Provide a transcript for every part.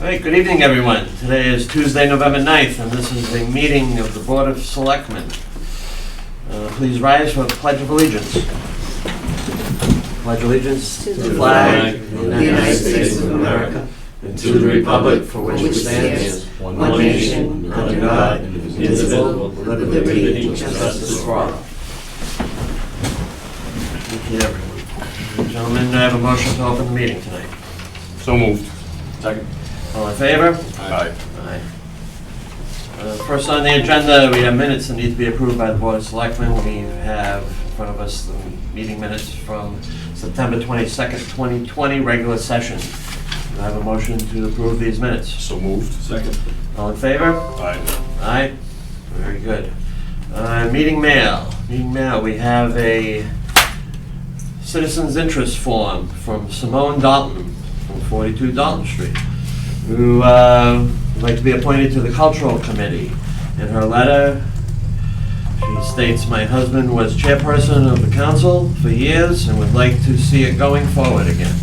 All right, good evening, everyone. Today is Tuesday, November 9th, and this is a meeting of the Board of Selectmen. Please rise for the Pledge of Allegiance. Pledge allegiance to the flag of the United States of America and to the republic for which it stands, one nation, under God, indivisible, with liberty and justice for all. Thank you, everyone. Gentlemen, I have a motion to open the meeting tonight. So moved. Second. All in favor? Aye. Aye. First on the agenda, we have minutes that need to be approved by the Board of Selectmen. We have in front of us the meeting minutes from September 22nd, 2020, regular session. Do I have a motion to approve these minutes? So moved. Second. All in favor? Aye. Aye. Very good. Meeting mail. Meeting mail. We have a citizens interest form from Simone Dalton from 42 Dalton Street, who would like to be appointed to the Cultural Committee. In her letter, she states, "My husband was chairperson of the council for years and would like to see it going forward again.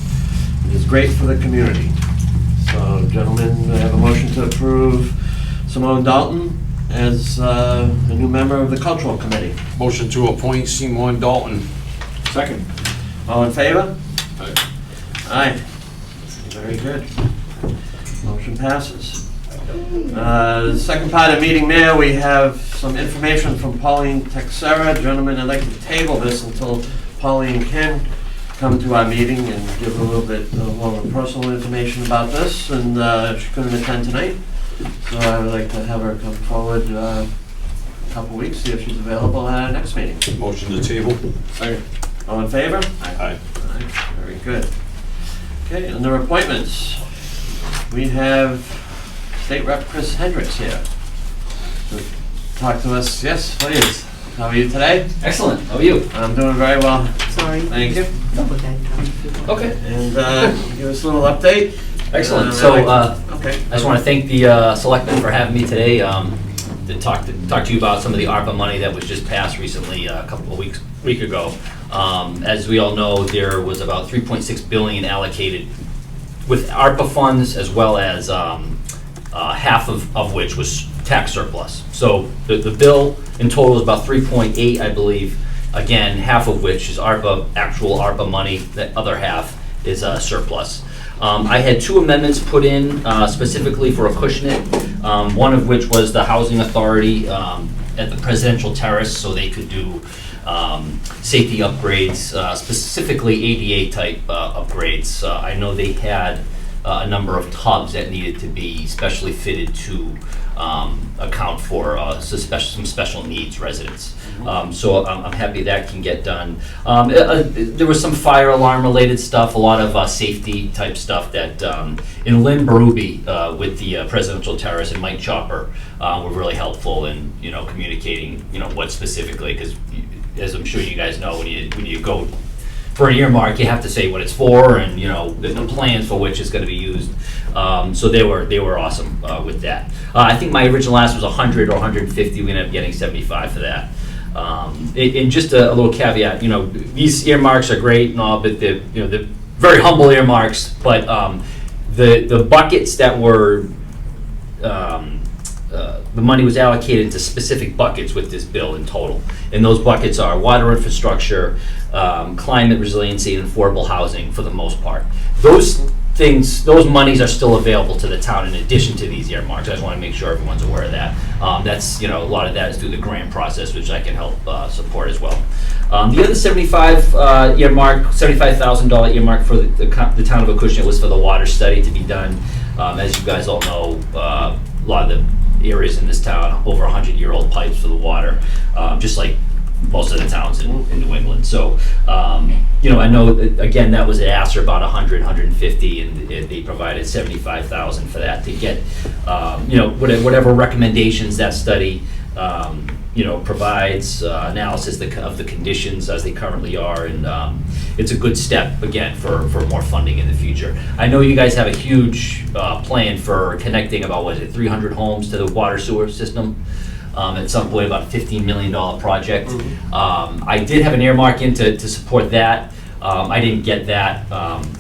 It is great for the community." So, gentlemen, I have a motion to approve Simone Dalton as a new member of the Cultural Committee. Motion to appoint Simone Dalton. Second. All in favor? Aye. Aye. Very good. Motion passes. The second part of meeting mail, we have some information from Pauline Texera. Gentlemen, I'd like to table this until Pauline can come to our meeting and give a little bit more personal information about this, and she couldn't attend tonight. So I would like to have her come forward a couple weeks, see if she's available at our next meeting. Motion to table. Second. All in favor? Aye. Aye. Very good. Okay, under appointments, we have State Rep Chris Hendricks here to talk to us. Yes, please. How are you today? Excellent. How are you? I'm doing very well. Sorry. Thank you. Okay. And give us a little update. Excellent. Okay. I just want to thank the Selectmen for having me today to talk to you about some of the ARPA money that was just passed recently, a couple of week ago. As we all know, there was about $3.6 billion allocated with ARPA funds, as well as half of which was tax surplus. So the bill in total is about 3.8, I believe. Again, half of which is actual ARPA money. The other half is surplus. I had two amendments put in specifically for Acushnet, one of which was the Housing Authority at the Presidential Terrace, so they could do safety upgrades, specifically ADA type upgrades. I know they had a number of tubs that needed to be specially fitted to account for some special needs residents. So I'm happy that can get done. There was some fire alarm related stuff, a lot of safety type stuff that in Lynn Berube with the Presidential Terrace and Mike Chopper were really helpful in communicating what specifically, because as I'm sure you guys know, when you go for an earmark, you have to say what it's for and the plans for which it's going to be used. So they were awesome with that. I think my original ask was 100 or 150. We ended up getting 75 for that. And just a little caveat, these earmarks are great and all, but they're very humble earmarks. But the buckets that were the money was allocated into specific buckets with this bill in total, and those buckets are water infrastructure, climate resiliency, and affordable housing for the most part. Those monies are still available to the town in addition to these earmarks. I just want to make sure everyone's aware of that. That's a lot of that is through the grant process, which I can help support as well. The other $75,000 earmark for the town of Acushnet was for the water study to be done. As you guys all know, a lot of the areas in this town over 100-year-old pipes for the water, just like most of the towns in New England. So, I know again that was an ask for about 100, 150, and they provided 75,000 for that to get, whatever recommendations that study, provides analysis of the conditions as they currently are, and it's a good step again for more funding in the future. I know you guys have a huge plan for connecting about 300 homes to the water sewer system. At some point, about a $15 million project. I did have an earmark in to support that. I didn't get that,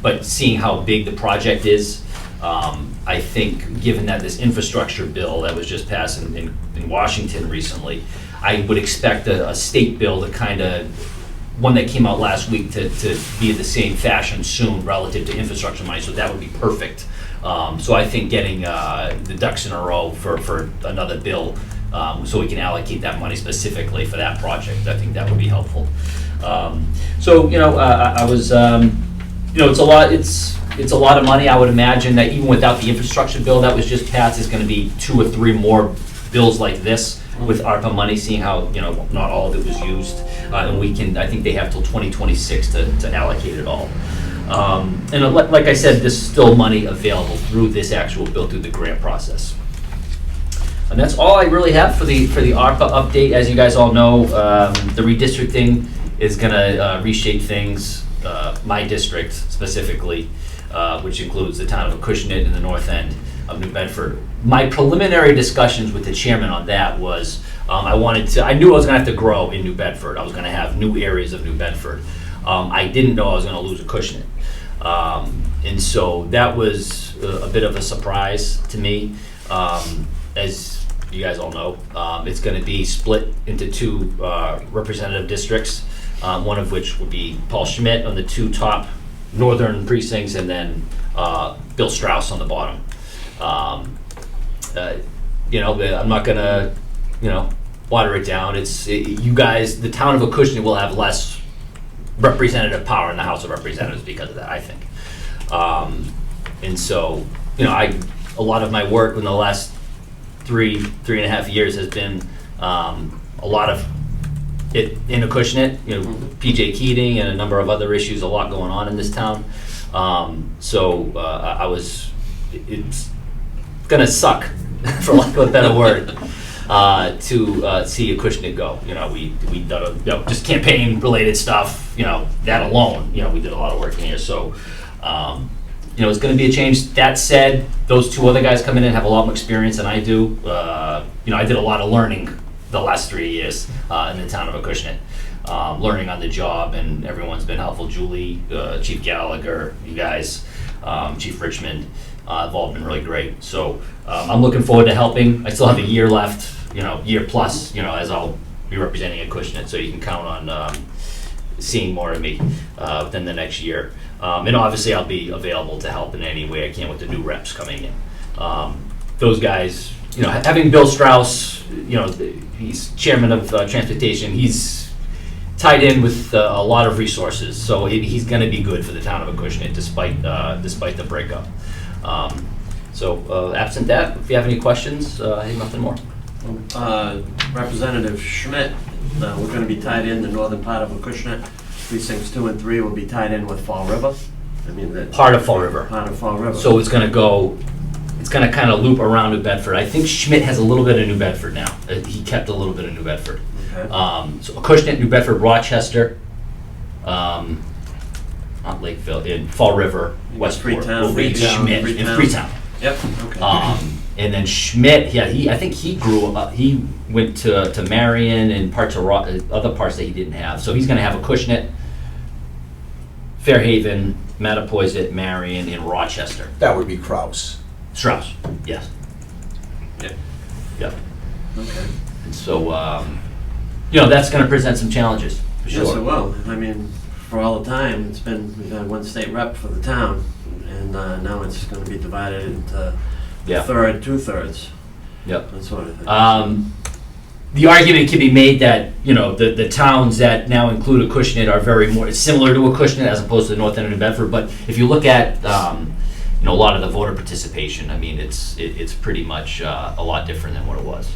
but seeing how big the project is, I think, given that this infrastructure bill that was just passed in Washington recently, I would expect a state bill to kind of, one that came out last week, to be in the same fashion soon relative to infrastructure money, so that would be perfect. So I think getting the ducks in a row for another bill, so we can allocate that money specifically for that project, I think that would be helpful. So, I was, it's a lot of money. I would imagine that even without the infrastructure bill that was just passed, there's gonna be 2 or 3 more bills like this with ARPA money, seeing how, not all of it was used. And I think they have till 2026 to allocate it all. And like I said, there's still money available through this actual bill, through the grant process. And that's all I really have for the ARPA update. As you guys all know, the redistricting is gonna reshape things, my district specifically, which includes the town of Acushnet in the north end of New Bedford. My preliminary discussions with the chairman on that was, I knew I was gonna have to grow in New Bedford. I was gonna have new areas of New Bedford. I didn't know I was gonna lose Acushnet. And so that was a bit of a surprise to me. As you guys all know, it's gonna be split into 2 representative districts, one of which would be Paul Schmidt on the 2 top northern precincts, and then Bill Strauss on the bottom. I'm not gonna, water it down. You guys, the town of Acushnet will have less representative power in the House of Representatives because of that, I think. And so, a lot of my work in the last 3.5 years has been a lot of it in Acushnet, PJ Keating and a number of other issues, a lot going on in this town. It's gonna suck, for lack of a better word, to see Acushnet go. We done just campaign related stuff, that alone, we did a lot of work in here. So, it's gonna be a change. That said, those 2 other guys coming in have a lot more experience than I do. I did a lot of learning the last 3 years in the town of Acushnet, learning on the job, and everyone's been helpful. Julie, Chief Gallagher, you guys, Chief Richmond, have all been really great. So I'm looking forward to helping. I still have a year left, year plus, as I'll be representing Acushnet, so you can count on seeing more of me within the next year. And obviously I'll be available to help in any way I can with the new reps coming in. Those guys, having Bill Strauss, he's chairman of transportation, he's tied in with a lot of resources, so he's going to be good for the town of Acushnet despite the breakup. So absent that, if you have any questions, I have nothing more. Representative Schmidt, we're going to be tied in the northern part of Acushnet. Precincts 2 and 3 will be tied in with Fall River. Part of Fall River. Part of Fall River. So it's going to kind of loop around New Bedford. I think Schmidt has a little bit of New Bedford now. He kept a little bit of New Bedford. Okay. So Acushnet, New Bedford, Rochester, not Lakeville, in Fall River, Westport, will be Schmidt, in Freetown. Yep. Okay. And then Schmidt, I think he grew up. He went to Marion and parts of other parts that he didn't have. So he's going to have Acushnet, Fairhaven, Mattapoisett, Marion, and Rochester. That would be Kraus. Strauss, yes. Yep. Yep. Okay. And so, that's going to present some challenges, for sure. Yes, it will. For all the time, we've had 1 state rep for the town, and now it's going to be divided into Yeah. 1/3, 2/3. Yep. That sort of thing. The argument can be made that, the towns that now include Acushnet are very more similar to Acushnet as opposed to the north end of New Bedford. But if you look at, a lot of the voter participation, it's pretty much a lot different than what it was.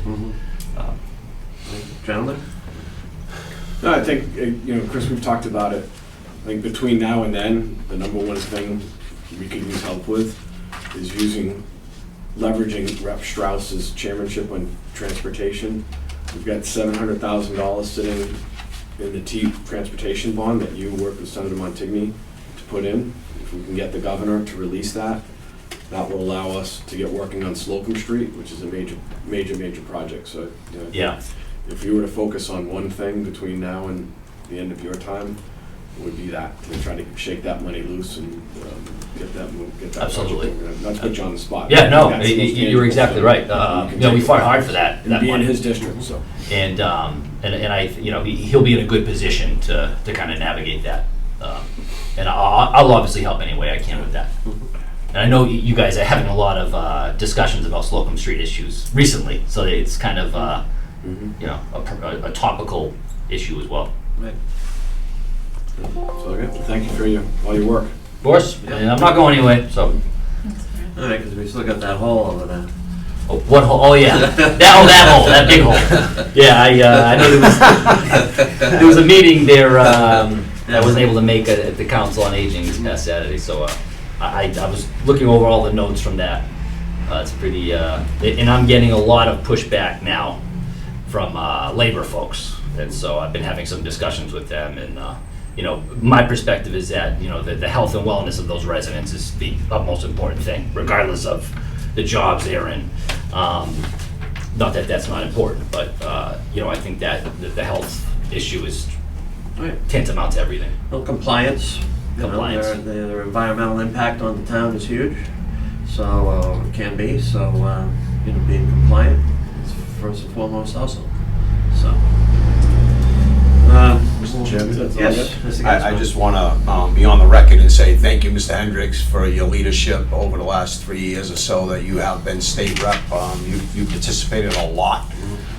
Gentlemen? No, I think, Chris, we've talked about it. I think between now and then, the number one thing we could use help with is leveraging Rep. Strauss's chairmanship on transportation. We've got $700,000 sitting in the T transportation bond that you worked with Senator Montigny to put in. If we can get the governor to release that, that will allow us to get working on Slocum Street, which is a major project. So, Yeah. if you were to focus on one thing between now and the end of your time, would be that, to try to shake that money loose and get that moved, get that. Absolutely. project. Not to put you on the spot. Yeah, no, That's the most you're exactly tangible right. thing that you You know, can we take fought away. hard for that And be in money. his district, so. And I, you know, he'll be in a good position to kind of navigate that. And I'll obviously help any way I can with that. And I know you guys are having a lot of discussions about Slocum Street issues recently, so it's kind of, you know, a topical issue as well. Right. So, okay, thank you for all your work. Of course, and I'm not going anyway, so. All right, because we still got that hole over there. Oh, what hole? Oh, yeah. That hole, that big hole. Yeah, I know there was a meeting there I wasn't able to make at the Council on Aging this past Saturday, so I was looking over all the notes from that. It's pretty, and I'm getting a lot of pushback now from labor folks. And so I've been having some discussions with them, and you know, my perspective is that, you know, the health and wellness of those residents is the utmost important thing, regardless of the jobs they're in. Not that that's not important, but you know, I think that the health issue is Right. tantamount to everything. Well, compliance. You know, Compliance. their environmental impact on the town is huge, so it can be. So you know, being compliant is first and foremost also. So. Mr. Chairman, that's all I Yes, got. Mr. I Gaspar. just want to be on the record and say thank you, Mr. Hendricks, for your leadership over the last 3 years or so that you have been state rep. You participated a lot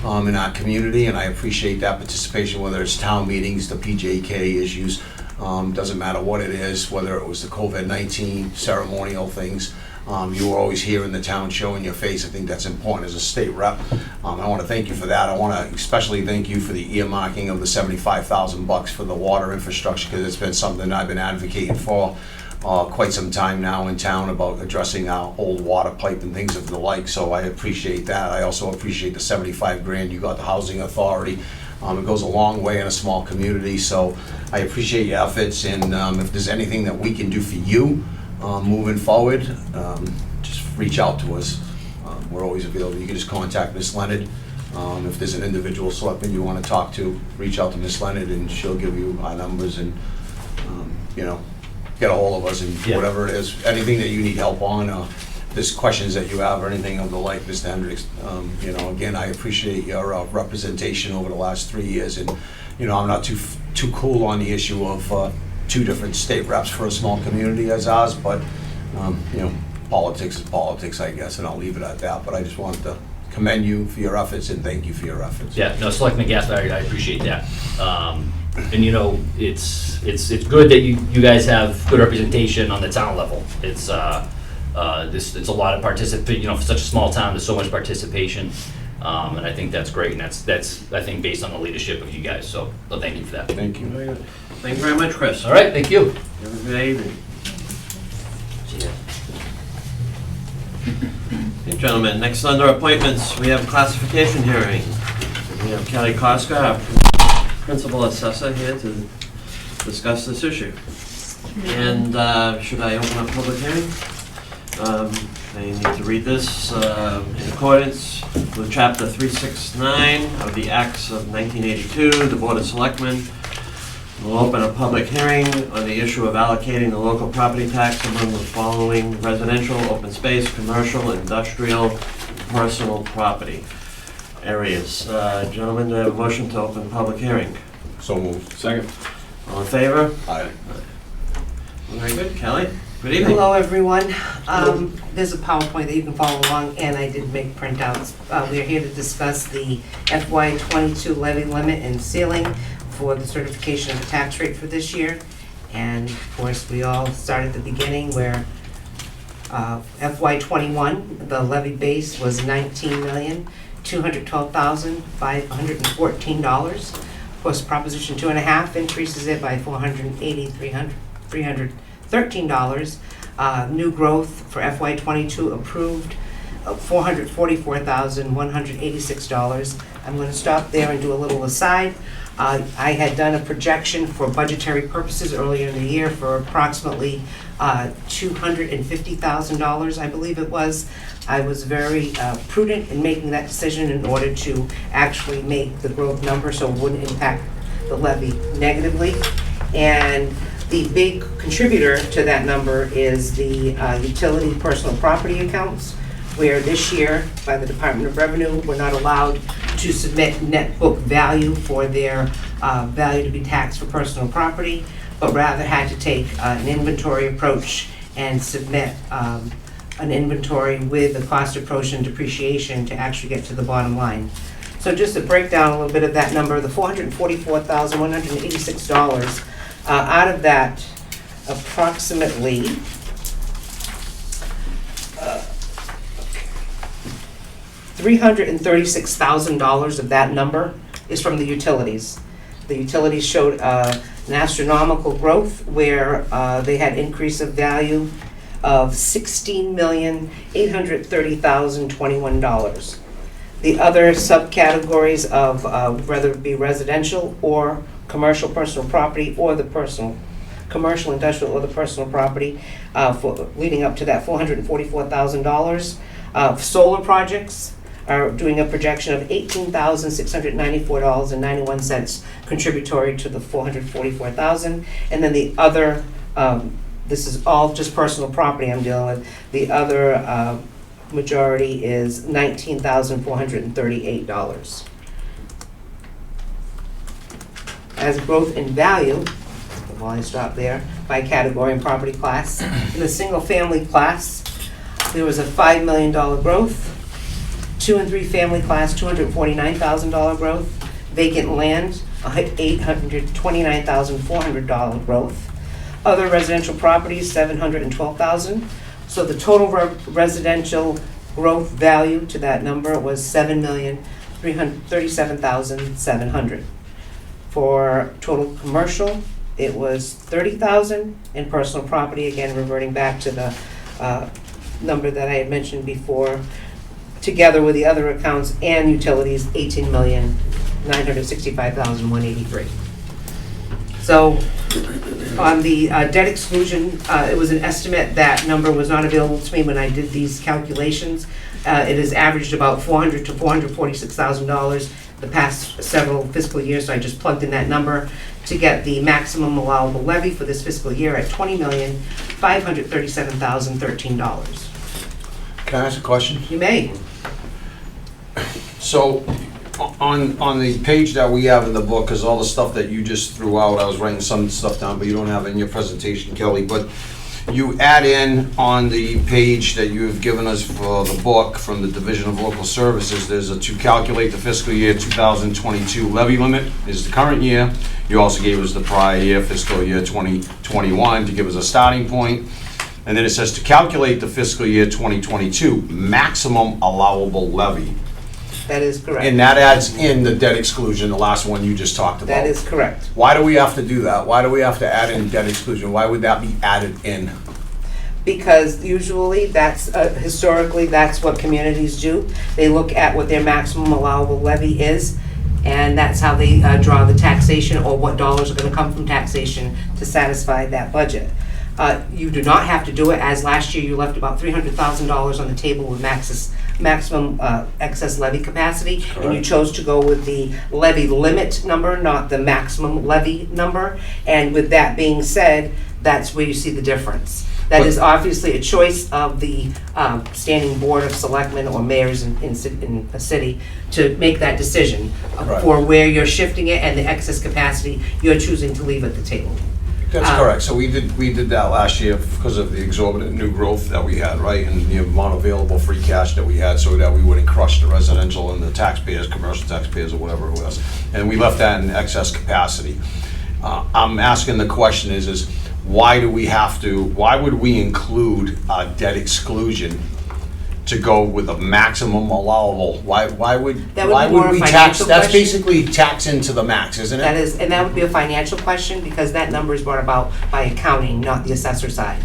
in our community, and I appreciate that participation, whether it's town meetings, the PJK issues, doesn't matter what it is, whether it was the COVID-19 ceremonial things. You were always here in the town showing your face. I think that's important as a state rep. I want to thank you for that. I want to especially thank you for the earmarking of the $75,000 for the water infrastructure, because it's been something I've been advocating for quite some time now in town about addressing our old water pipe and things of the like. So I appreciate that. I also appreciate the 75 grand you got the housing authority. It goes a long way in a small community. So I appreciate your efforts, and if there's anything that we can do for you moving forward, just reach out to us. We're always available. You can just contact Ms. Leonard. If there's an individual selectman you want to talk to, reach out to Ms. Leonard, and she'll give you our numbers, and you know, get a hold of us, and Yeah. whatever it is, anything that you need help on, if there's questions that you have or anything of the like, Mr. Hendricks. You know, again, I appreciate your representation over the last 3 years, and you know, I'm not too cool on the issue of 2 different state reps for a small community as ours, but you know, politics is politics, I guess, and I'll leave it at that. But I just wanted to commend you for your efforts and thank you for your efforts. Yeah, no, Selectman Gaspar, I appreciate that. And you know, it's good that you guys have good representation on the town level. It's it's a lot of participation, you know, for such a small town, there's so much participation. And I think that's great, and that's I think based on the leadership of you guys, so thank you for that. Thank you. Very good. Thank you very much, Chris. All right, thank you. Have a good evening. Okay, gentlemen, next under appointments, we have classification hearing. We have Kelly Koska, our principal assessor, here to discuss this issue. And should I open up public hearing? I need to read this in accordance with Chapter 369 of the Acts of 1982. The Board of Selectmen will open a public hearing on the issue of allocating the local property tax among the following residential, open space, commercial, industrial, and personal property areas. Gentlemen, do I have a motion to open public hearing? So moved. Second. All in favor? Aye. Very good. Kelly? Good evening. Hello, everyone. There's a PowerPoint that you can follow along, and I did make printouts. We are here to discuss the FY22 levy limit and ceiling for the certification of the tax rate for this year. And of course, we all start at the beginning where FY21, the levy base was $19,212,514. Of course, Proposition 2.5 increases it by $483,313. New growth for FY22 approved $444,186. I'm going to stop there and do a little aside. I had done a projection for budgetary purposes earlier in the year for approximately $250,000, I believe it was. I was very prudent in making that decision in order to actually make the growth number so it wouldn't impact the levy negatively. And the big contributor to that number is the utility personal property accounts, where this year, by the Department of Revenue, we're not allowed to submit net book value for their value to be taxed for personal property, but rather had to take an inventory approach and submit an inventory with the cost approach and depreciation to actually get to the bottom line. So just to break down a little bit of that number, the $444,186, out of that, approximately $336,000 of that number is from the utilities. The utilities showed an astronomical growth where they had increase of value of $16,830,021. The other subcategories of whether it be residential or commercial personal property or the personal, commercial, industrial, or the personal property, for leading up to that $444,000. Solar projects are doing a projection of $18,694.91 contributory to the $444,000. And then the other, this is all just personal property I'm dealing with, the other majority is $19,438. As growth in value, while I stop there, by category and property class, in the single family class, there was a $5 million growth. 2 and 3 family class, $249,000 growth. Vacant land, $829,400 growth. Other residential properties, $712,000. So the total residential growth value to that number was $7,337,700. For total commercial, it was $30,000, and personal property, again reverting back to the number that I had mentioned before, together with the other accounts and utilities, $18,965,183. So on the debt exclusion, it was an estimate. That number was not available to me when I did these calculations. It has averaged about $400,000 to $446,000 the past several fiscal years, so I just plugged in that number to get the maximum allowable levy for this fiscal year at $20,537,013. Can I ask a question? You may. So, on the page that we have in the book, because all the stuff that you just threw out, I was writing some stuff down, but you don't have it in your presentation, Kelly, but you add in on the page that you have given us for the book from the Division of Local Services, there's a to calculate the fiscal year 2022 levy limit is the current year. You also gave us the prior year, fiscal year 2021, to give us a starting point. And then it says to calculate the fiscal year 2022 maximum allowable levy. That is correct. And that adds in the debt exclusion, the last one you just talked about. That is correct. Why do we have to do that? Why do we have to add in debt exclusion? Why would that be added in? Because usually that's, historically, that's what communities do. They look at what their maximum allowable levy is, and that's how they draw the taxation, or what dollars are gonna come from taxation to satisfy that budget. You do not have to do it, as last year you left about $300,000 on the table with maximum excess levy capacity, and you Correct. chose to go with the levy limit number, not the maximum levy number. And with that being said, that's where you see the difference. That But- is obviously a choice of the standing board of selectmen or mayors in a city to make that decision Right. for where you're shifting it and the excess capacity you're choosing to leave at the table. That's correct. So we did that last year because of the exorbitant new growth that we had, right? And the amount of available free cash that we had, so that we wouldn't crush the residential and the taxpayers, commercial taxpayers, or whatever it was. And we left that in excess capacity. I'm asking the question is why would we include a debt exclusion to go with a maximum allowable? Why would That would be more a we tax? financial That's question. basically tax into the max, isn't it? That is, and that would be a financial question, because that number is brought about by accounting, not the assessor side.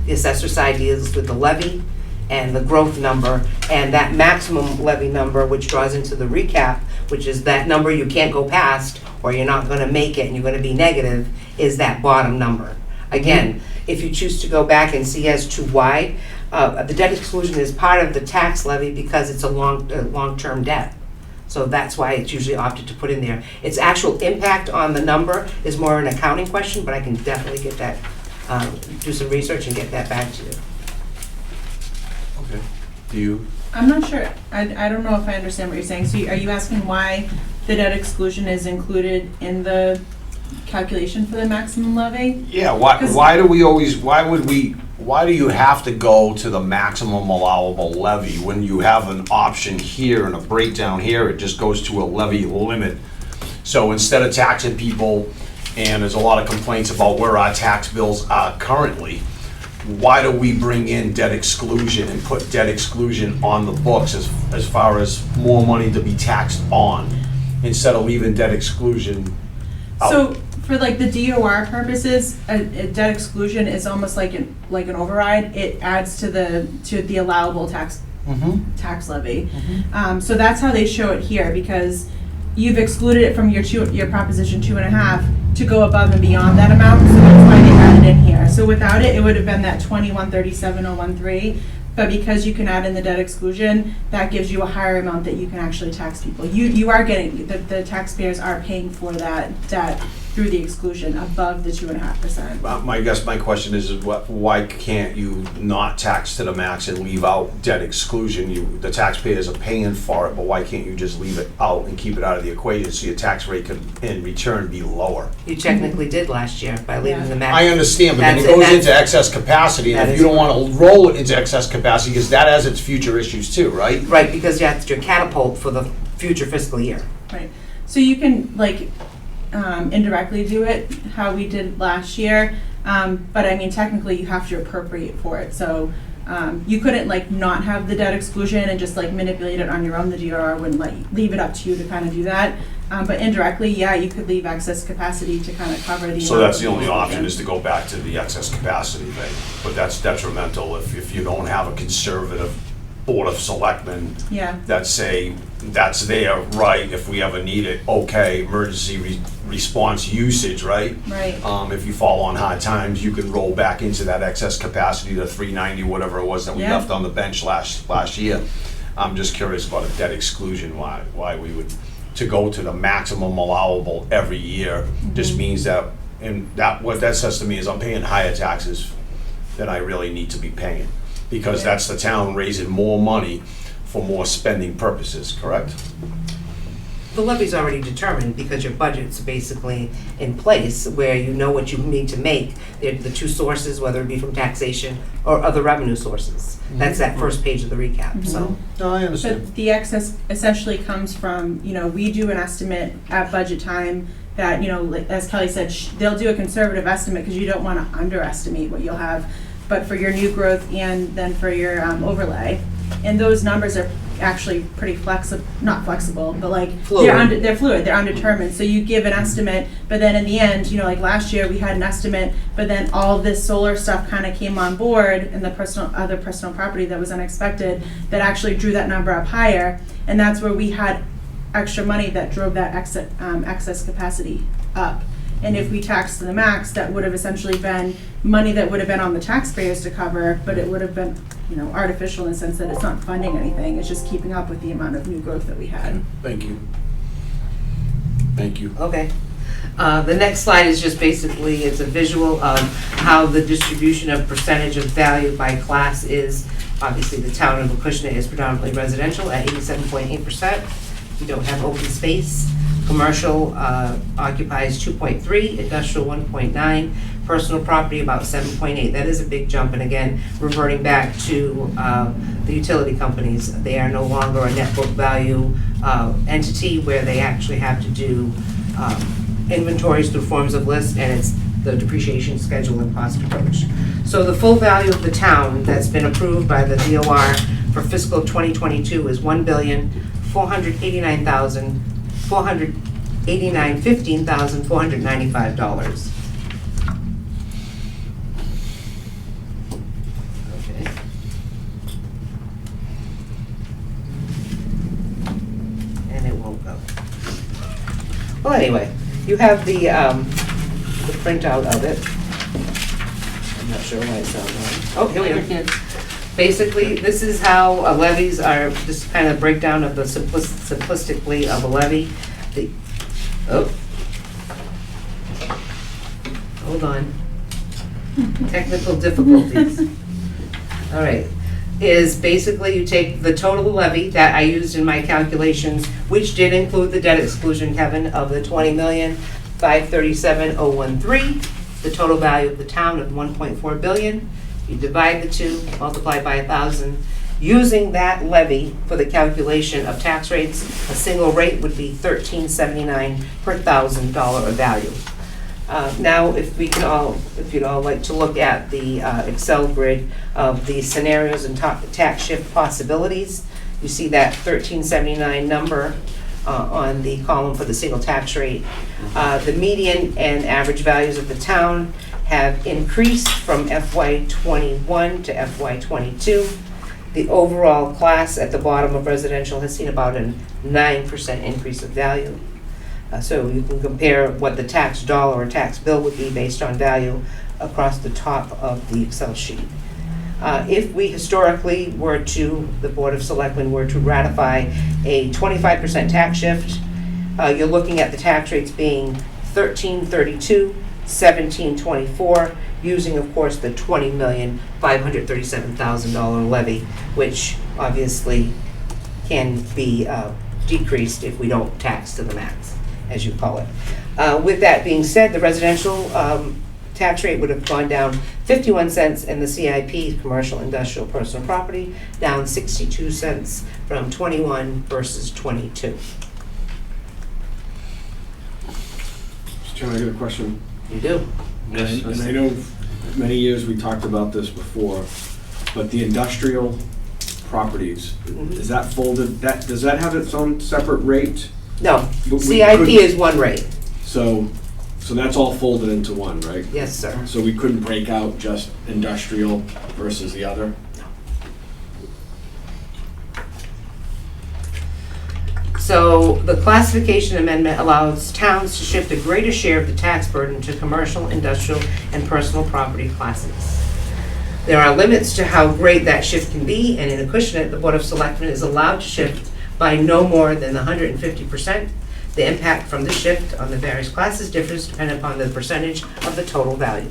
The assessor side deals with the levy and the growth number, and that maximum levy number, which draws into the recap, which is that number you can't go past, or you're not gonna make it and you're gonna be negative, is that bottom number. Again, if you choose to go back and see as to why, the debt exclusion is part of the tax levy because it's a long-term debt. So that's why it's usually opted to put in there. Its actual impact on the number is more an accounting question, but I can definitely get that, do some research and get that back to you. Okay. Do you? I'm not sure. I don't know if I understand what you're saying. So are you asking why the debt exclusion is included in the calculation for the maximum levy? Yeah, why do you have to go to the maximum allowable levy when you have an option here and a breakdown here? It just goes to a levy limit. So instead of taxing people, and there's a lot of complaints about where our tax bills are currently, why do we bring in debt exclusion and put debt exclusion on the books as far as more money to be taxed on, instead of leaving debt exclusion out? So for like the DOR purposes, a debt exclusion is almost like an override. It adds to the allowable tax levy. So that's how they show it here, because you've excluded it from your proposition 2.5 to go above and beyond that amount. So that's why they added it in here. So without it, it would have been that 2137,013. But because you can add in the debt exclusion, that gives you a higher amount that you can actually tax people. You are getting, the taxpayers are paying for that debt through the exclusion above the 2.5%. I guess my question is why can't you not tax to the max and leave out debt exclusion? The taxpayers are paying for it, but why can't you just leave it out and keep it out of the equation so your tax rate could in return be lower? You technically did last year by leaving the max. I understand, but then it goes into excess capacity, and if you don't want to roll it into excess capacity, because that has its future issues too, right? Right, because you have to catapult for the future fiscal year. Right. So you can indirectly do it how we did last year, but I mean technically you have to appropriate for it. So you couldn't not have the debt exclusion and just manipulate it on your own. The DRR wouldn't leave it up to you to kind of do that. But indirectly, yeah, you could leave excess capacity to kind of cover the. So that's the only option, is to go back to the excess capacity thing. But that's detrimental if you don't have a conservative board of selectmen that say that's there, right, if we ever need it, okay, emergency response usage, right? Right. If you fall on hard times, you can roll back into that excess capacity to 390, whatever it was that we left on the bench last year. I'm just curious about a debt exclusion, why we would, to go to the maximum allowable every year, just means that, and what that says to me is I'm paying higher taxes than I really need to be paying, because that's the town raising more money for more spending purposes, correct? The levy's already determined because your budget's basically in place where you know what you need to make. The two sources, whether it be from taxation or other revenue sources. That's that first page of the recap, so. No, I understand. But the excess essentially comes from, we do an estimate at budget time that, as Kelly said, they'll do a conservative estimate because you don't want to underestimate what you'll have, but for your new growth and then for your overlay. And those numbers are actually pretty not flexible, but Fluid. they're fluid, they're undetermined. So you give an estimate, but then in the end, last year we had an estimate, but then all this solar stuff kind of came on board and the other personal property that was unexpected that actually drew that number up higher. And that's where we had extra money that drove that excess capacity up. And if we taxed to the max, that would have essentially been money that would have been on the taxpayers to cover, but it would have been, artificial in the sense that it's not funding anything. It's just keeping up with the amount of new growth that we had. Thank you. Thank you. Okay. The next slide is just basically, it's a visual of how the distribution of percentage of value by class is. Obviously, the town of Acushnet is predominantly residential at 87.8%. We don't have open space. Commercial occupies 2.3, industrial 1.9, personal property about 7.8. That is a big jump, and again, reverting back to the utility companies, they are no longer a net book value entity where they actually have to do inventories through forms of list, and it's the depreciation schedule and cost approach. So the full value of the town that's been approved by the DOR for fiscal 2022 is $1,489,495. Okay. And it won't go. Well, anyway, you have the printout of it. I'm not sure why it's not going. Oh, here we go. Basically, this is how levies are, just kind of breakdown of the simplistically of a levy. Hold on. Technical difficulties. All right. Is basically you take the total levy that I used in my calculations, which did include the debt exclusion, Kevin, of the $20,537,013, the total value of the town of $1.4 billion. You divide the two, multiply by 1,000. Using that levy for the calculation of tax rates, a single rate would be $13.79 per $1,000 of value. Now, if you'd all like to look at the Excel grid of the scenarios and tax shift possibilities, you see that 1379 number on the column for the single tax rate. The median and average values of the town have increased from FY21 to FY22. The overall class at the bottom of residential has seen about a 9% increase of value. So you can compare what the tax dollar or tax bill would be based on value across the top of the Excel sheet. If we historically were to, the Board of Selectmen were to ratify a 25% tax shift, you're looking at the tax rates being 1332, 1724, using of course the $20,537,000 levy, which obviously can be decreased if we don't tax to the max, as you call it. With that being said, the residential tax rate would have gone down 51 cents, and the CIP, commercial, industrial, personal property, down 62 cents from 21 versus 22. Mr. Chairman, I got a question. You do? Yes, And I know many years we talked about this before, but the industrial properties, is that folded, does that have its own separate rate? No, But we CIP couldn't- is one rate. So that's all folded into one, right? Yes, sir. So we couldn't break out just industrial versus the other? So the classification amendment allows towns to shift a greater share of the tax burden to commercial, industrial, and personal property classes. There are limits to how great that shift can be, and in Acushnet, the Board of Selectmen is allowed to shift by no more than 150%. The impact from the shift on the various classes differs depending upon the percentage of the total value.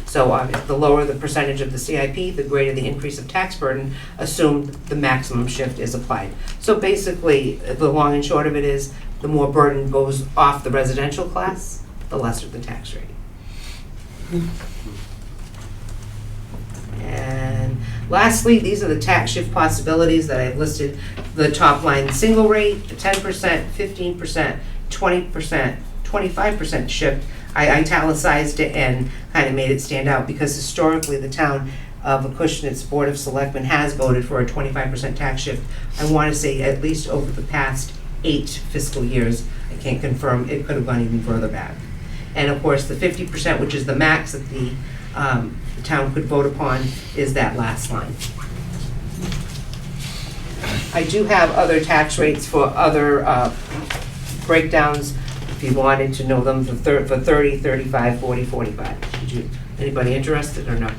So the lower the percentage of the CIP, the greater the increase of tax burden, assumed the maximum shift is applied. So basically, the long and short of it is, the more burden goes off the residential class, the lesser the tax rate. And lastly, these are the tax shift possibilities that I've listed. The top line, single rate, the 10%, 15%, 20%, 25% shift. I italicized it and kind of made it stand out because historically the town of Acushnet's Board of Selectmen has voted for a 25% tax shift. I want to say at least over the past 8 fiscal years. I can't confirm, it could have gone even further back. And of course, the 50%, which is the max that the town could vote upon, is that last line. I do have other tax rates for other breakdowns, if you wanted to know them, for 30, 35, 40, 45. Anybody interested or not?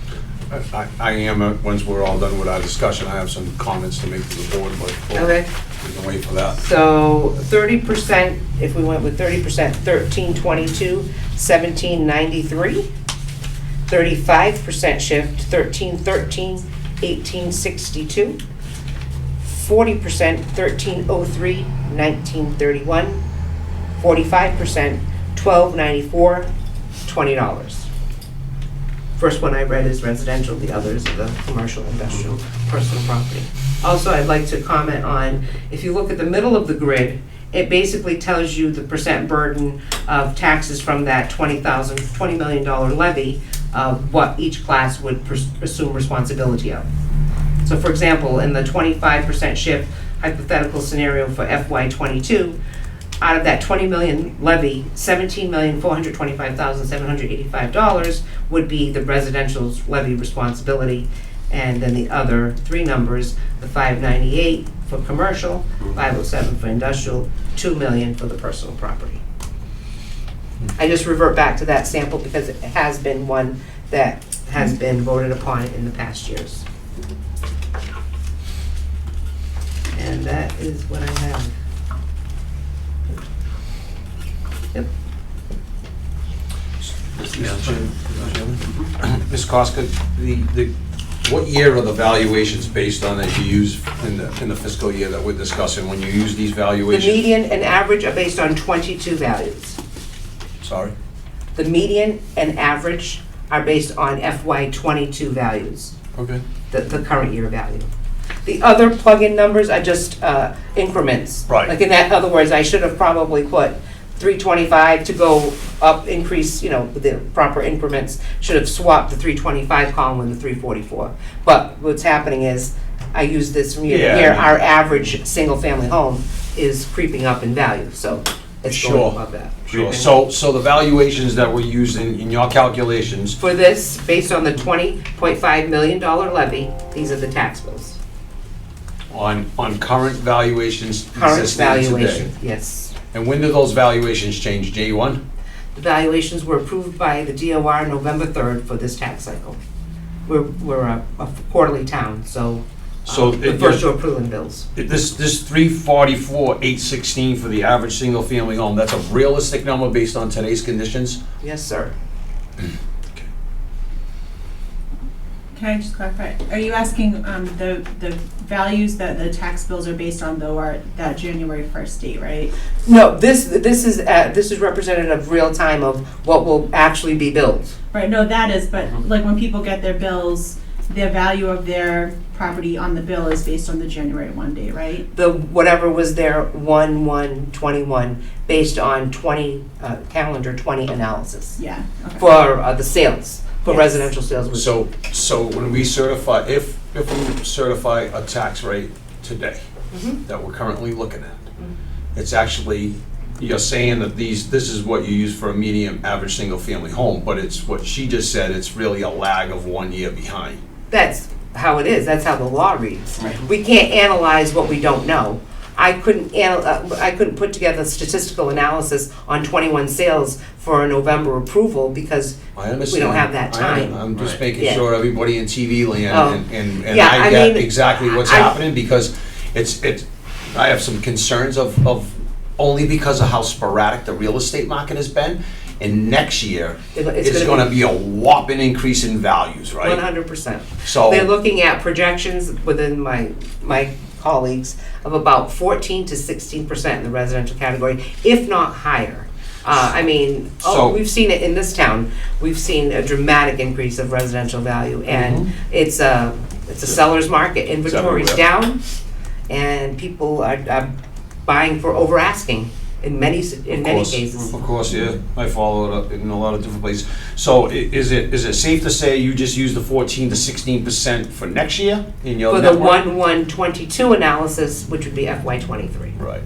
I am, once we're all done with our discussion, I have some comments to make to the board, but Okay. we can wait for that. So 30%, if we went with 30%, 1322, 1793. 35% shift, 1313, 1862. 40%, 1303, 1931. 45%, 1294, $20. First one I read is residential, the others are the commercial, industrial, personal property. Also, I'd like to comment on, if you look at the middle of the grid, it basically tells you the percent burden of taxes from that $20 million levy of what each class would assume responsibility of. So for example, in the 25% shift hypothetical scenario for FY22, out of that 20 million levy, $17,425,785 would be the residential's levy responsibility, and then the other 3 numbers, the 598 for commercial, 507 for industrial, 2 million for the personal property. I just revert back to that sample because it has been one that has been voted upon in the past years. that is what I have. Yep. Ms. Koska, what year are the valuations based on that you use in the fiscal year that we're discussing, when you use these The valuations? median and average are based on 22 values. Sorry? The median and average are based on FY '22 values, Okay. the current year value. The other plug-in numbers are just increments. Right. Like in other words, I should have probably put 325 to go up, increase, with the proper increments. Should have swapped the 325 column with the 344. But what's happening is, I use this from year to Yeah, year, I mean- our average single-family home is creeping up in value, so it's Sure. going above that. Sure. So the valuations that were used in your calculations, For this, based on the $20.5 million levy, these are the tax bills. on current valuations Current existing today. valuation, yes. And when do those valuations change? J1? The valuations were approved by the DOR November 3rd for this tax cycle. We're a quarterly town, so So the first to approve in bills. This 344, 816 for the average single-family home, that's a realistic number based on today's conditions? Yes, sir. Can I just clarify? Are you asking the values that the tax bills are based on, though, are that January 1st date, right? No, this is representative of real time of what will actually be billed. Right, no, that is, but like when people get their bills, the value of their property on the bill is based on the January 1 date, right? The, whatever was their 1/1/21, based on calendar 20 analysis Yeah, okay. for the sales, for Yes. residential sales. which- So when we certify, if we certify a tax rate today Mhm. that we're currently looking at, it's actually, you're saying that this is what you use for a medium, average, single-family home, but it's what she just said, it's really a lag of 1 year behind. That's how it is, that's how the law reads. Right. We can't analyze what we don't know. I couldn't put together statistical analysis on 21 sales for a November approval because I understand. we don't have that time. I'm just Right. making Yeah. sure everybody in TV Oh. land and Yeah, I I get mean, exactly what's I- happening because it's, I have some concerns of only because of how sporadic the real estate market has been. And next year, it's gonna be a whopping increase in values, right? 100%. So, They're looking at projections within my colleagues of about 14 to 16% in the residential category, if not higher. So- We've seen it in this town. We've seen a dramatic increase of residential value, and it's a seller's market. Inventory's everywhere. down, and people are buying for over asking in many cases. Of course, yeah, I follow it up in a lot of different places. So is it safe to say you just use the 14 to 16% for next year in your For the network? 1/1/22 analysis, which would be FY '23. Right.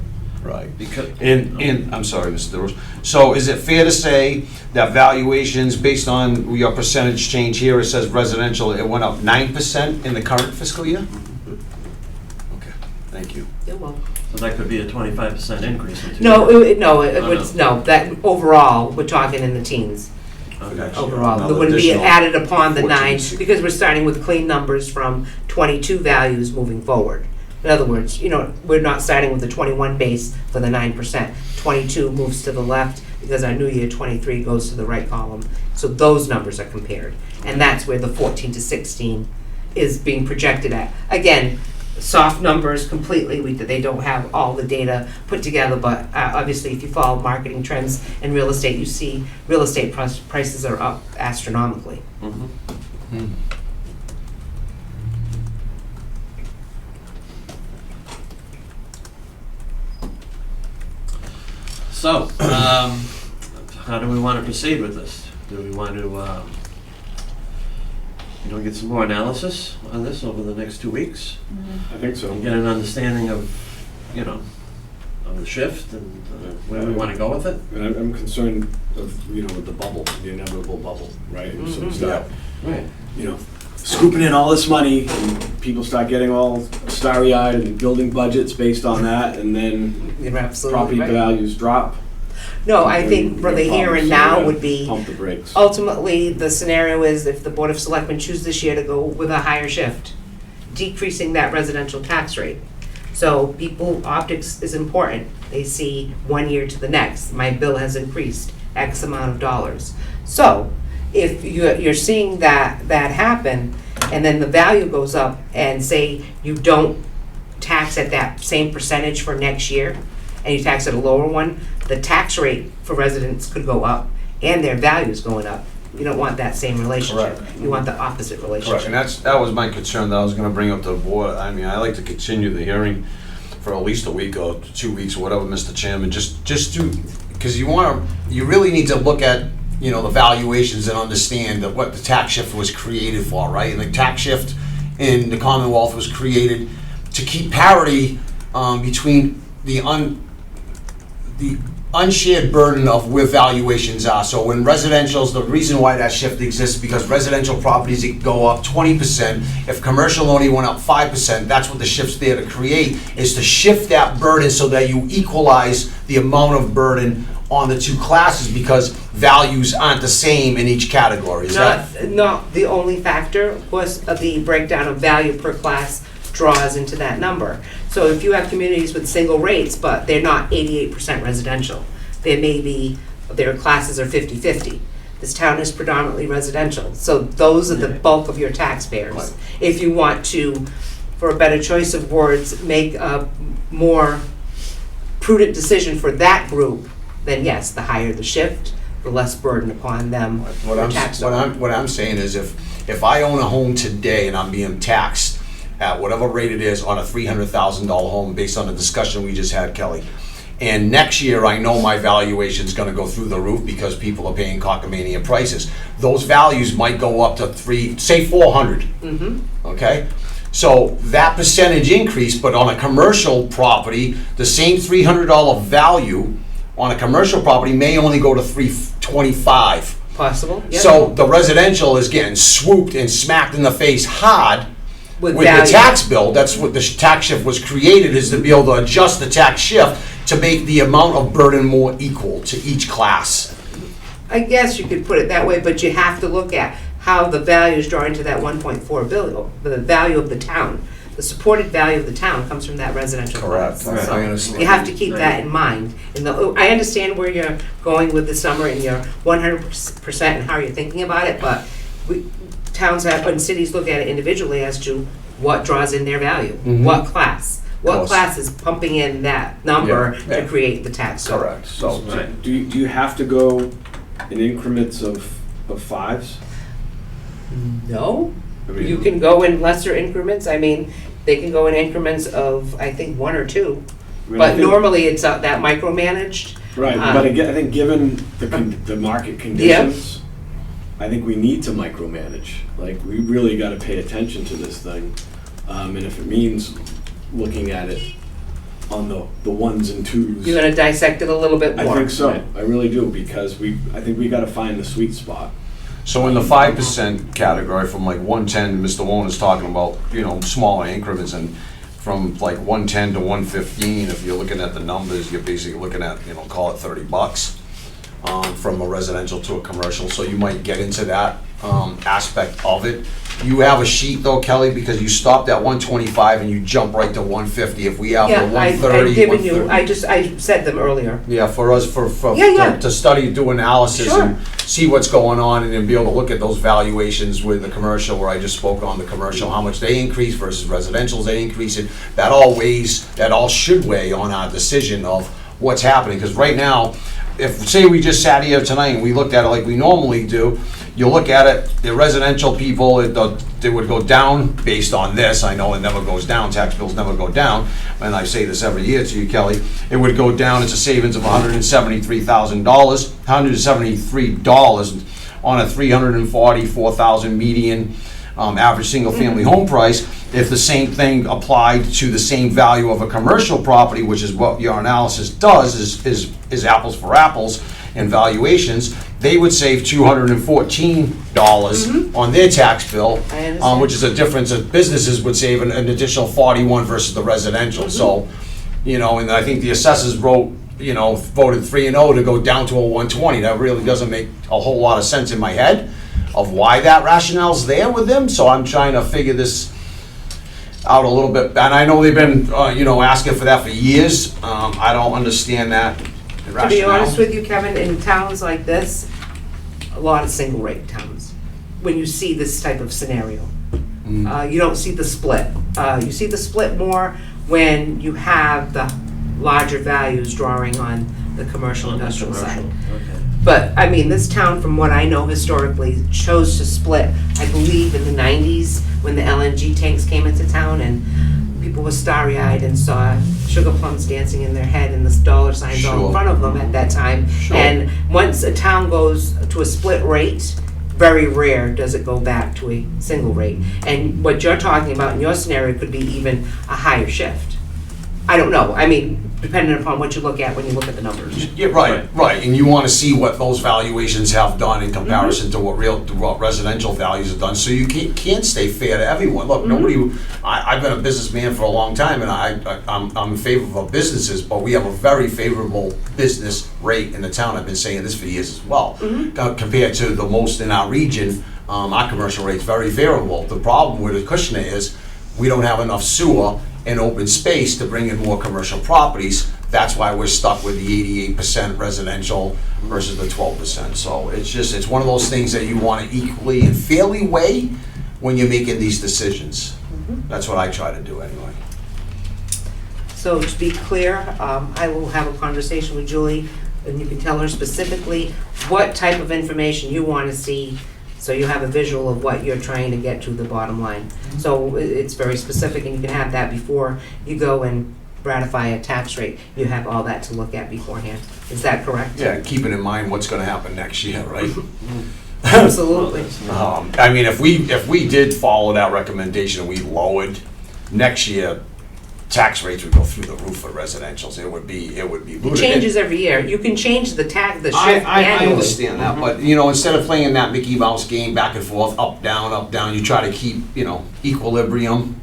Because, And, I'm sorry, Mr. DeRoche. So is it fair to say that valuations, based on your percentage change here, it says residential, it went up 9% in the current fiscal year? Okay, thank you. You're welcome. so that could be a 25% increase in 2 No, years. that overall, we're talking in the teens, Okay. overall. That Another wouldn't be additional added upon the 14, 9, because we're starting with clean numbers from 22 values moving forward. In other words, we're not starting with the 21 base for the 9%. 22 moves to the left because our new year 23 goes to the right column. So those numbers are compared. And that's where the 14 to 16 is being projected at. Again, soft numbers completely, they don't have all the data put together, but obviously if you follow marketing trends in real estate, you see real estate prices are up astronomically. Mhm. So, how do we want to proceed with this? Do we want to, get some more analysis on this over the next 2 weeks? I think so. And get an understanding of, of the shift and where we want to go with it? And I'm concerned of, with the bubble, the inevitable bubble, right? And so we start, Right. scooping in all this money, and people start getting all starry-eyed and building budgets based on that, and then You're absolutely property right. values drop. No, I and think for the we have here and problems, so we now gotta would be, Pump the brakes. ultimately, the scenario is if the Board of Selectmen choose this year to go with a higher shift, decreasing that residential tax rate. So people, optics is important. They see 1 year to the next, my bill has increased X amount of dollars. So if you're seeing that happen, and then the value goes up, and say you don't tax at that same percentage for next year, and you tax at a lower one, the tax rate for residents could go up, and their value's going up. You don't want that same relationship. Correct. You want the opposite Correct, relationship. and that was my concern that I was gonna bring up to the board. I mean, I like to continue the hearing for at least a week or 2 weeks or whatever, Mr. Chairman, just to, because you really need to look at, you know, the valuations and understand that what the tax shift was created for, right? And the tax shift in the Commonwealth was created to keep parity between the unshared burden of where valuations are. So when residential's, the reason why that shift exists, because residential properties go up 20%. If commercial only went up 5%, that's what the shift's there to create, is to shift that burden so that you equalize the amount of burden on the two classes, because values aren't the same in each category. Is that? Not the only factor, of course, the breakdown of value per class draws into that number. So if you have communities with single rates, but they're not 88% residential, there may be, their classes are 50-50. This town is predominantly residential, so those are the bulk of your taxpayers. Right. If you want to, for a better choice of words, make a more prudent decision for that group, then yes, the higher the shift, the less burden upon them What for tax. I'm saying is if I own a home today and I'm being taxed at whatever rate it is on a $300,000 home based on the discussion we just had, Kelly, and next year I know my valuation's gonna go through the roof because people are paying cockamamie prices, those values might go up to say 400, okay? So that percentage increase, but on a commercial property, the same $300 value on a commercial property may only go to $325. Possible, yep. So the residential is getting swooped and smacked in the face hard with the value. tax bill. That's what the tax shift was created, is to be able to adjust the tax shift to make the amount of burden more equal to each class. I guess you could put it that way, but you have to look at how the value is drawn into that 1.4 billion, the value of the town. The supported value of the town comes from that residential class. Correct. So I understand. you have to keep that in mind. I understand where you're going with this number, and you're 100% and how you're thinking about it, but towns and cities look at it individually as to what draws in their value, what class. What course. class is pumping in that number Yeah. to create the tax bill? Correct, so. Do you have to go in increments of fives? No. I mean, You can go in lesser increments. I mean, they can go in increments of, I think, 1 or 2. I mean, I But think- normally it's that micromanaged. Right, but again, I think given the market conditions, I think we need to micromanage. Like, we really gotta pay attention to this thing. And if it means looking at it on the ones and twos. You're gonna dissect it a little bit more. I think so, I really do, because I think we gotta find the sweet spot. So in the 5% category, from like 110, Mr. Warner's talking about, you know, smaller increments, and from like 110 to 115, if you're looking at the numbers, you're basically looking at, you know, call it $30 from a residential to a commercial. So you might get into that aspect of it. You have a sheet though, Kelly, because you stopped at 125 and you jump right to 150. If we have the Yeah, 130, I've given you, 130. I said them earlier. Yeah, for us, Yeah. to study, do analysis Sure. and see what's going on, and then be able to look at those valuations with the commercial, where I just spoke on the commercial, how much they increase versus residential's they increase it. That all should weigh on our decision of what's happening, because right now, if, say we just sat here tonight and we looked at it like we normally do, you look at it, the residential people, they would go down based on this. I know it never goes down, tax bills never go down, and I say this every year to you, Kelly. It would go down, it's a savings of $173,000, $173 on a $344,000 median average single-family home price. If the same thing applied to the same value of a commercial property, which is what your analysis does, is apples for apples in valuations, they would save $214 on their tax bill, I understand. which is a difference that businesses would save an additional 41 versus the residential. So, you know, and I think the assessors voted 3-0 to go down to a 120. That really doesn't make a whole lot of sense in my head of why that rationale's there with them. So I'm trying to figure this out a little bit, and I know they've been, asking for that for years. I don't understand that To be honest with you, Kevin, in towns like this, a lot of single rate towns, when you see this type of scenario. You don't see the split. You see the split more when you have the larger values drawing on the commercial industrial side. Okay. But, I mean, this town, from what I know historically, chose to split, I believe in the 90s, when the LNG tanks came into town and people were starry-eyed and saw sugar plums dancing in their head and the dollar signs all in Sure. front of them at that time. Sure. And once a town goes to a split rate, very rare does it go back to a single rate. And what you're talking about in your scenario could be even a higher shift. I don't know, I mean, depending upon what you look at when you look at the numbers. Yeah, right, and you wanna see what those valuations have done in comparison to what residential values have done, so you can't stay fair to everyone. Look, nobody, I've been a businessman for a long time, and I'm in favor of businesses, but we have a very favorable business rate in the town. I've been saying this for years as well. Compared to the most in our region, our commercial rate's very favorable. The problem with Acushnet is, we don't have enough sewer and open space to bring in more commercial properties. That's why we're stuck with the 88% residential versus the 12%. So it's one of those things that you want to equally and fairly weigh when you're making these decisions. That's what I try to do anyway. So to be clear, I will have a conversation with Julie, and you can tell her specifically what type of information you want to see, so you have a visual of what you're trying to get to the bottom line. So it's very specific, and you can have that before you go and ratify a tax rate. You have all that to look at beforehand. Is that correct? Yeah, keeping in mind what's going to happen next year, right? Absolutely. I mean, if we did follow that recommendation and we lowered next year, tax rates would go through the roof for residentials. It would be. It changes every year. You can change the shift I annually. understand that, but instead of playing that Mickey Mouse game back and forth, up, down, you try to keep, equilibrium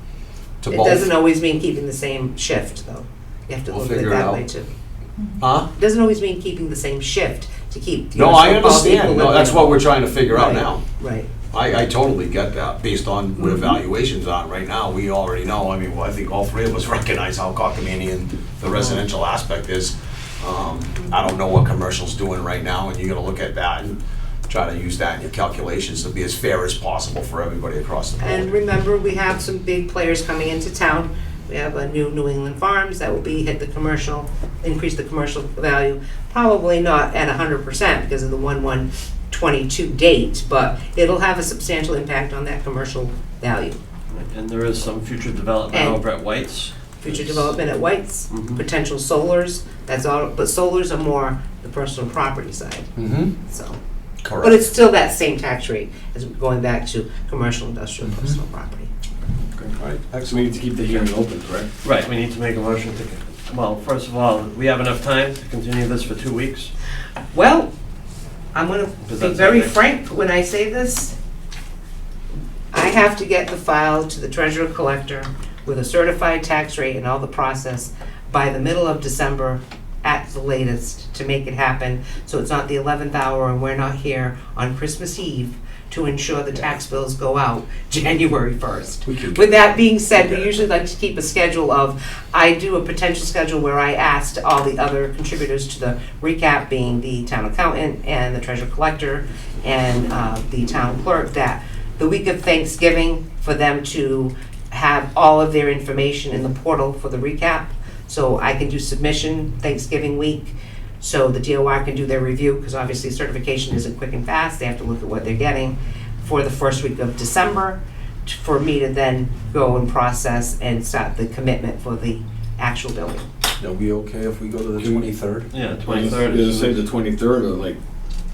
to It both. doesn't always mean keeping the same shift, though. You have to We'll look at it figure it that out. way, too. Huh? It doesn't always mean keeping the same shift to keep. No, I understand. No, that's what we're trying to figure out Right. now. Right. I totally get that, based on where valuations are right now. We already know, I mean, I think all three of us recognize how cockamamie the residential aspect is. I don't know what commercial's doing right now, and you gotta look at that and try to use that in your calculations to be as fair as possible for everybody across the And board. remember, we have some big players coming into town. We have a new New England Farms that will hit the commercial, increase the commercial value, probably not at 100% because of the 1/1/22 date, but it'll have a substantial impact on that commercial value. And there is some future development And- over at White's. Future development at White's, Mhm. potential solars, that's all, but solars are more the personal property side, Mm-hmm, so. But correct. it's still that same tax rate as going back to commercial, industrial, personal property. Right, So we need to keep the hearing open, correct? Right, we need to make a motion to, well, first of all, we have enough time to continue this for 2 weeks? Well, I'm gonna Because be that's very our next- frank when I say this. I have to get the file to the treasurer collector with a certified tax rate and all the process by the middle of December at the latest to make it happen. So it's not the 11th hour and we're not here on Christmas Eve to ensure the tax bills go out January 1st. With that being said, we usually like to keep a schedule of, I do a potential schedule where I asked all the other contributors to the recap, being the town accountant and the treasurer collector and the town clerk, that the week of Thanksgiving, for them to have all of their information in the portal for the recap. So I can do submission Thanksgiving week, so the DOR can do their review, because obviously certification isn't quick and fast, they have to look at what they're getting for the first week of December, for me to then go and process and start the commitment for the actual billing. Are we okay if we go to the 23rd? Yeah, Does 23rd it is. say the 23rd or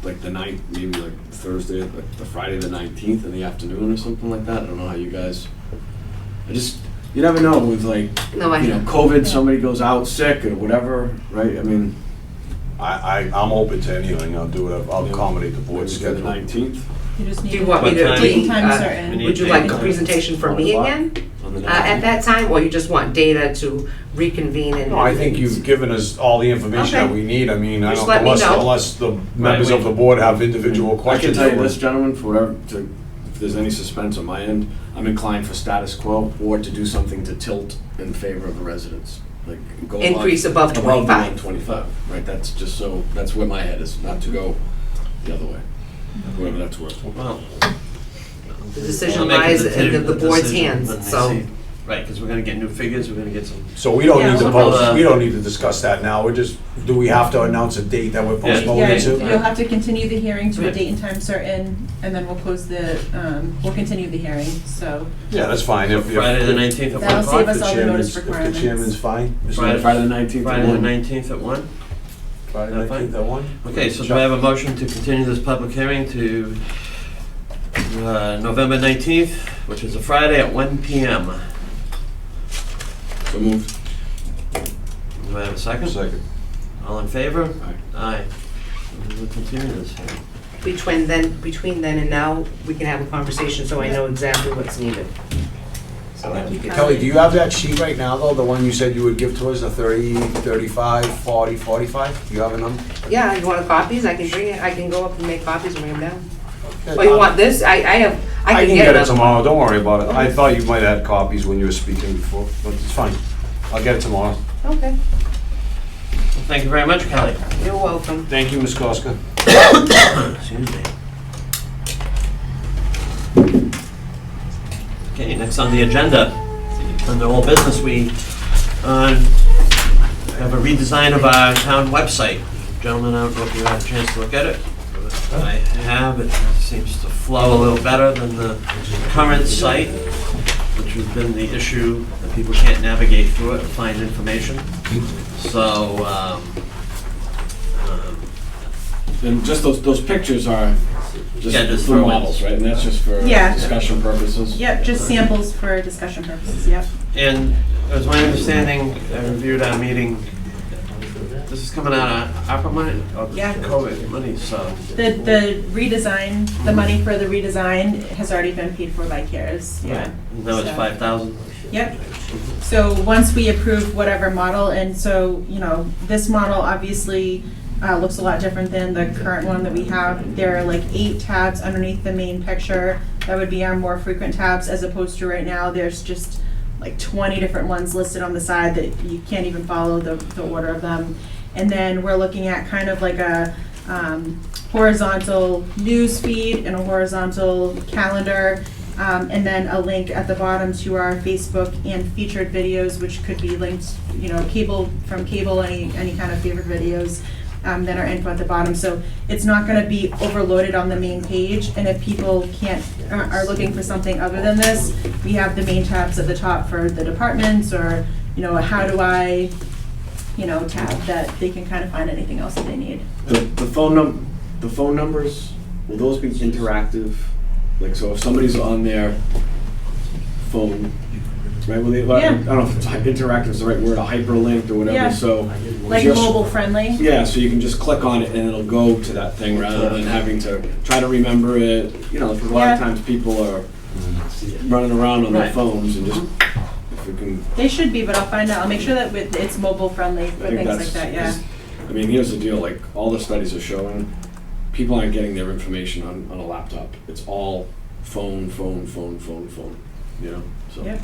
like the 9th, maybe like Thursday, like the Friday the 19th in the afternoon or something like that? I don't know how you guys, you never know with like, No, I know. COVID, somebody goes out sick or whatever, right? I mean. I'm open to anything. I'll do whatever. I'll accommodate the board maybe for schedule. The 19th? You just need Do you want me What to time? be, time certain. would you like a presentation from me again On the at 19th? that time, or you just want data to reconvene and? No, I think you've given us all the information that Okay. we need. I mean, I Just don't, let me know. unless the members Right, of the board have individual I can questions. tell you this, gentlemen, for whatever, if there's any suspense on my end, I'm inclined for status quo or to do something to tilt in favor of the residents. Like go Increase above the 25. 125, right? That's just so, that's where my head is, not to go the other way, whatever that's worth. Well, The decision we'll make a lies in the board's decision hands, when they so. see- Right, because we're gonna get new figures, we're gonna get some. So we don't Yeah, need to we'll- post, we don't need to discuss that now, we're just, do we have to announce a date that we're Yeah. postponing Yeah, it to? you'll have to continue the hearing to Yeah. a date and time certain, and then we'll close the, we'll continue the hearing, so. Yeah, that's fine. If Friday the 19th at 1 That'll o'clock? save us the all the notice chairman's, if the requirements. chairman's fine. Mr. Friday- Friday the 19th. at Friday the 1. 19th at 1? Friday Is that 19th at 1? Okay, so do I have a motion to continue this public hearing to November 19th, which is a Friday at 1 PM? So moved. Do I have a second? Second. All in favor? Aye. Aye. We'll continue this hearing. Between then and now, we can have a conversation, so I know exactly what's needed. So that we can. Kelly, do you have that sheet right now, though, the one you said you would give to us, the 30, 35, 40, 45? Do you have a number? Yeah, you want copies? I can bring it, I can go up and make copies and bring them down. Okay. Oh, you want this? I have, I can get it another one. tomorrow, don't worry about it. I thought you might have had copies when you were speaking before, but it's fine. I'll get it tomorrow. Okay, Well, thank you very much, Kelly. you're welcome. Thank you, Ms. Koska. Excuse me. Okay, next on the agenda, under old business, we have a redesign of our town website. Gentlemen, I don't know if you had a chance to look at it. But I have, it seems to flow a little better than the current site, which has been the issue, that people can't navigate through it and find information. So, And just those pictures are Yeah, just just for throw in. models, right? And that's just for Yeah. discussion purposes? Yep, just samples for discussion purposes, yep. and as my understanding, I reviewed our meeting, this is coming out of ARPA money, or Yeah. COVID money, so. The redesign, the money for the redesign has already been paid for by CARES, yeah. That was So- 5,000. Yep. So once we approve whatever model, and so, you know, this model obviously looks a lot different than the current one that we have. There are like 8 tabs underneath the main picture. That would be our more frequent tabs, as opposed to right now, there's just like 20 different ones listed on the side that you can't even follow the order of them. And then we're looking at kind of like a horizontal news feed and a horizontal calendar. And then a link at the bottom to our Facebook and featured videos, which could be linked, you know, cable, any kind of favorite videos. Then our info at the bottom. So it's not gonna be overloaded on the main page. And if people are looking for something other than this, we have the main tabs at the top for the departments, or, you know, how do I, you know, tab that they can kind of find anything else that they need. The phone numbers, will those be interactive? Like, so if somebody's on their phone, right, will they, I Yeah. don't know if it's interactive is the right word, a hyperlinked or whatever, Yeah. so. Like just- mobile friendly. Yeah, so you can just click on it and it'll go to that thing rather than having to try to remember it. You know, because a lot of Yeah. times people are running around on their Right. phones and just, if we can. They should be, but I'll find out. I'll make sure that it's mobile friendly I for think things that's- like that, yeah. I mean, here's the deal, like, all the studies are showing, people aren't getting their information on a laptop. It's all phone, you know, so. Yep.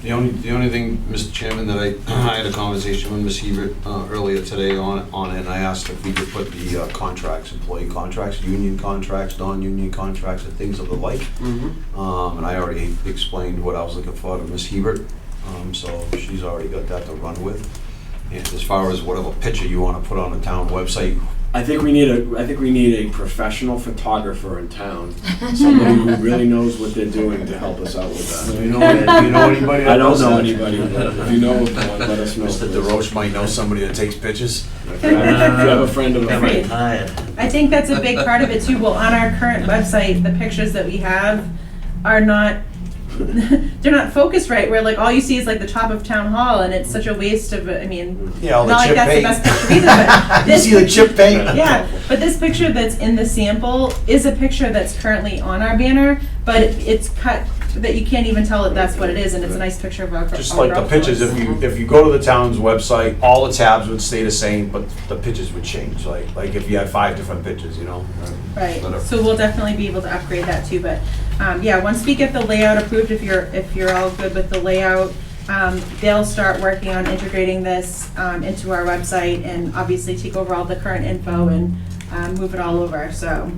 The only thing, Mr. Chairman, that I had a conversation with Ms. Hebert earlier today on it, and I asked if we could put the contracts, employee contracts, union contracts, non-union contracts, and things of the like. And I already explained what I was looking for to Ms. Hebert, so she's already got that to run with. And as far as whatever picture you want to put on the town website, I think we need a professional photographer in town, somebody who really knows what they're doing to help us out with that. do you know anybody? I that don't does know that? anybody, but if you know of one, let us know. Mr. DeRoche might know somebody that takes pictures. If you have a friend of a Got friend. tired. I think that's a big part of it too. Well, on our current website, the pictures that we have are not, they're not focused right, where like all you see is like the top of town hall, and it's such a waste of, I mean, Yeah, all the not like chip that's the paint. best picture either, but You this see the chip paint? yeah, but this picture that's in the sample is a picture that's currently on our banner, but it's cut that you can't even tell that that's what it is, and it's a nice picture of a. Just like the pictures, if you go to the town's website, all the tabs would stay the same, but the pictures would change, like if you had 5 different pictures, you know? Right, Whatever. so we'll definitely be able to upgrade that too, but, yeah, once we get the layout approved, if you're all good with the layout, they'll start working on integrating this, into our website and obviously take over all the current info and, move it all over, so.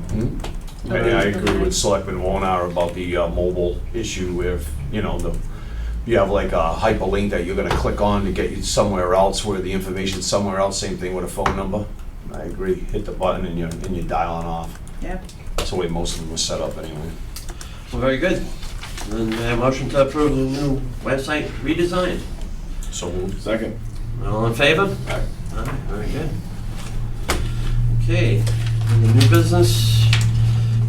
I agree with Selectman Warner about the mobile issue with, you have like a hyperlink that you're gonna click on to get you somewhere else where the information's somewhere else, same thing with a phone number. I agree, hit the button and you're dialing off. Yeah. That's the way most of them were set up anyway. Well, very good. Then a motion to approve the new website redesign. So moved. Second. All in favor? Aye. Aye, very good. Okay, and the new business,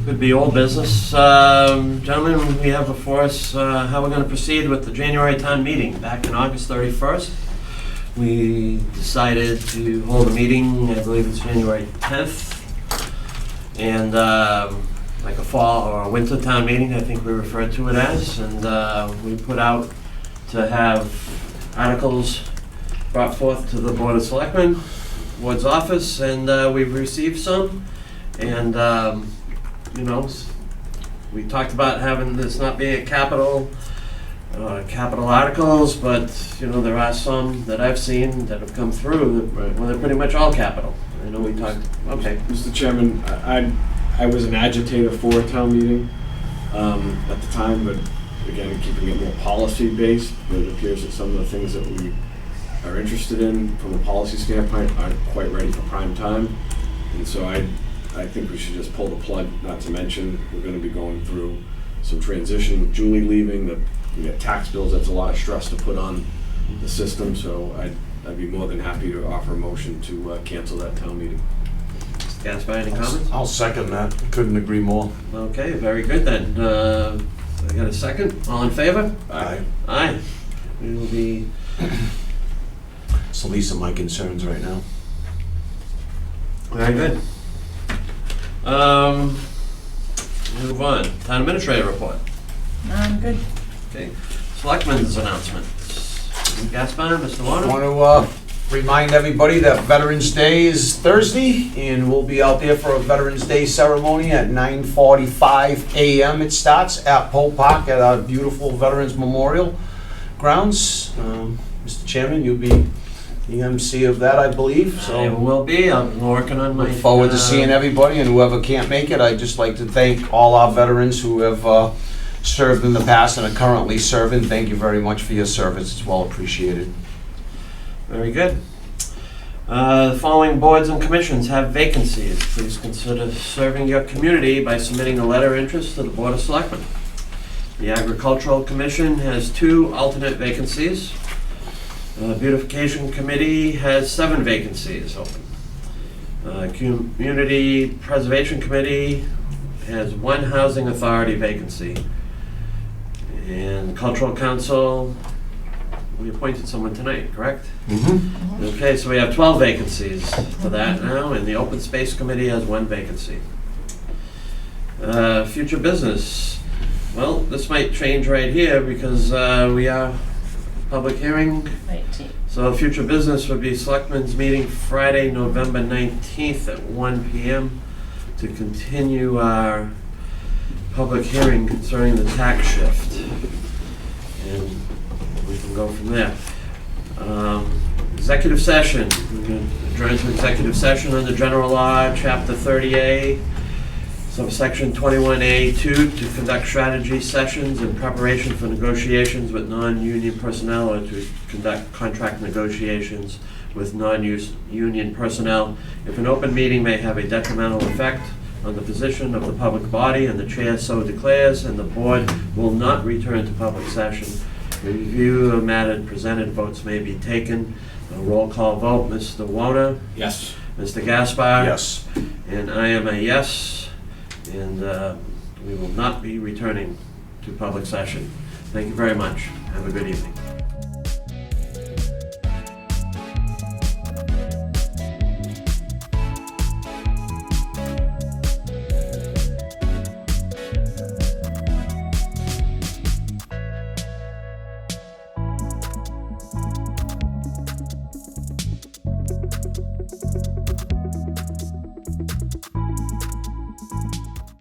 could be old business. Gentlemen, we have before us how we're gonna proceed with the January town meeting. Back in August 31st, we decided to hold a meeting, I believe it's January 10th. And like a fall or a winter town meeting, I think we referred to it as. And we put out to have articles brought forth to the Board of Selectmen, Board's office, and we've received some. And, we talked about having this not be a capital articles, but, there are some that I've seen that have come through, well, they're pretty much all capital. I know we talked, okay. Mr. Chairman, I was an agitator for a town meeting at the time, but again, keeping it more policy-based, but it appears that some of the things that we are interested in from a policy standpoint aren't quite ready for prime time. And so I think we should just pull the plug, not to mention, we're gonna be going through some transition with Julie leaving, we got tax bills, that's a lot of stress to put on the system, so I'd be more than happy to offer a motion to cancel that town meeting. Mr. Gaspar, any comments? I'll second that. Couldn't agree more. Okay, very good then. I got a second? All in favor? Aye. Aye. We will be, It's the least of my concerns right now. very good. Move on. Town administrator report. Good. Okay. Selectmen's announcements. Mr. Gaspar, Mr. I Warner? want to remind everybody that Veterans Day is Thursday, and we'll be out there for a Veterans Day ceremony at 9:45 a.m. It starts at Pole Park at our beautiful Veterans Memorial grounds. Mr. Chairman, you'll be the MC of that, I believe, I so will be. I'm working on my... look forward to seeing everybody, and whoever can't make it, I'd just like to thank all our veterans who have served in the past and are currently serving. Thank you very much for your service. It's well appreciated. Very good. The following boards and commissions have vacancies. Please consider serving your community by submitting a letter of interest to the Board of Selectmen. The Agricultural Commission has 2 alternate vacancies. The Beautification Committee has 7 vacancies open. Community Preservation Committee has 1 Housing Authority vacancy. And Cultural Council, we appointed someone tonight, correct? Mm-hmm. Okay, so we have 12 vacancies for that now, and the Open Space Committee has 1 vacancy. Future business. Well, this might change right here because we are public hearing. 19. So future business would be Selectmen's meeting Friday, November 19th at 1 p.m. to continue our public hearing concerning the tax shift. And we can go from there. Executive session. We're going to adjourn to executive session under General Law, Chapter 30A, subsection 21A2, to conduct strategy sessions in preparation for negotiations with non-union personnel or to conduct contract negotiations with non-union personnel. If an open meeting may have a detrimental effect on the position of the public body and the chair so declares, and the board will not return to public session. Review of matter presented, votes may be taken. A roll call vote, Mr. Warner? Yes. Mr. Gaspar? Yes. And I am a yes. And we will not be returning to public session. Thank you very much. Have a good evening.